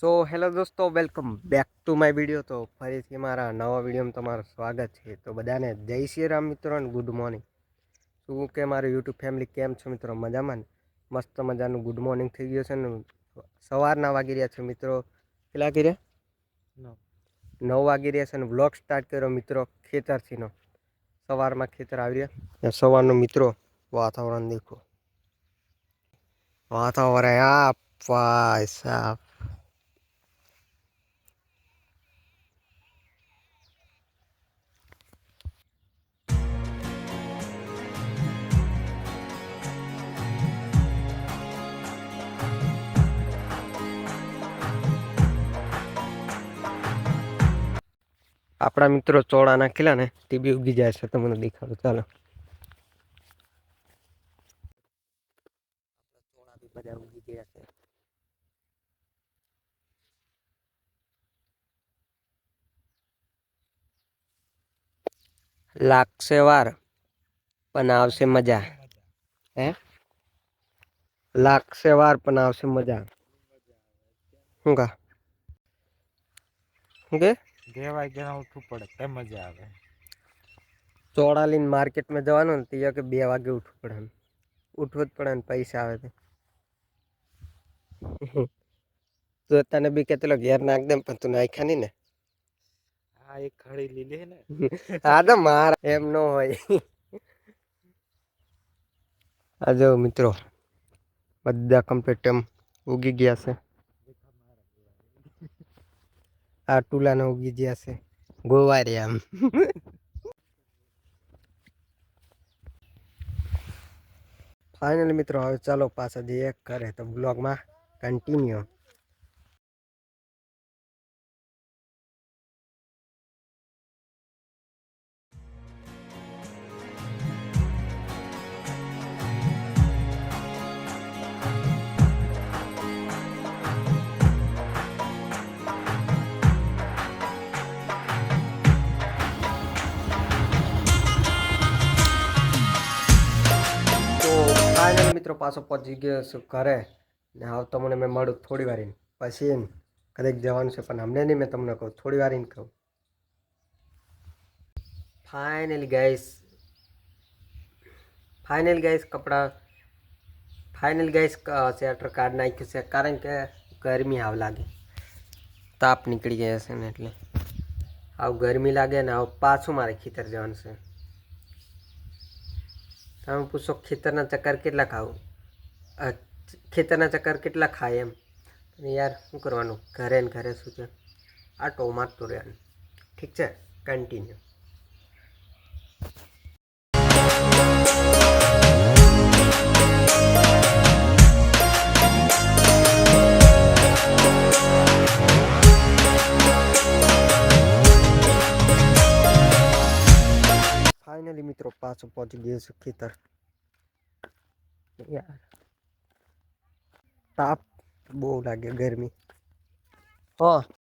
Hello દોસ્તો, welcome back to my video. તો ફરીથી મારા નવા વિડીયોમાં તમારું સ્વાગત છે. તો બધાને જય શ્રી રામ મિત્રો અને ગુડ મોર્નિંગ. શું કે મારું યુટ્યુબ ફેમિલી કેમ છો મિત્રો? મજામાં ને? મસ્ત મજાનું ગુડ મોર્નિંગ થઈ ગયું છે ને સવારના વાગી રહ્યા છે મિત્રો. કેટલા વાગી રહ્યા? 9 વાગી રહ્યા છે અને વ્લોગ સ્ટાર્ટ કર્યો મિત્રો ખેતરથીનો. સવારમાં ખેતર આવી રહ્યા સવારનો મિત્રો વાતાવરણ દેખો. વાતાવરણ આ ભાઈ સાહેબ, આપણા મિત્રો ચોળા નાખેલા ને તે બી ઉગી જાય છે. તમને દેખાડો ચાલો. ચોળા બી બધા ઉગી ગયા છે. લાગશે વાર પણ આવશે મજા. હે લાગશે વાર પણ આવશે મજા. શું કા શું કે 2 વાગ્યા ઉઠવું પડે તે મજા આવે. ચોળા લઈને માર્કેટમાં જવાનું ને તે કે 2 વાગે ઉઠવું પડે. ઉઠવું જ પડે ને પૈસા આવે તો તને બી કેટલો ઘેર નાખ દે પણ તું નાખ્યા નહીં ને. હા, એક ખડી લીધી ને. હા તો માર એમ ન હોય. આ જો મિત્રો બધા કમ્પ્લીટ એમ ઉગી ગયા છે. આ ટુલાને ઉગી ગયા છે ગોવારિયા આમ. ફાઇનલ મિત્રો હવે ચાલો પાછા જઈએ ઘરે. તો બ્લોગમાં કન્ટિન્યુ. ફાઇનલ મિત્રો પાછો પહોંચી ગયો છું ઘરે ને આવતો મને મેં મળું થોડી વાર પછી કદાચ જવાનું છે પણ અમને નહીં. મેં તમને કહું થોડી વાર કહું. ફાઇનલી ગાઈસ કપડાં સ્વેટર કાઢ નાખ્યું છે કારણ કે ગરમી આવ લાગે, તાપ નીકળી ગયા છે ને એટલે આવું ગરમી લાગે ને આવું પાછું મારે ખેતર જવાનું છે. તમે પૂછો ખેતરના ચક્કર કેટલા ખાવું, ખેતરના ચક્કર કેટલા ખાય એમ. યાર શું કરવાનું, ઘરે ને ઘરે શું છે, આટો મારતો રહેવાનું. ઠીક છે, કન્ટિન્યુ. ફાઇનલી મિત્રો પાછો પહોંચી ગયો છું ખેતર. યાર તાપ બહુ લાગે, ગરમી. હા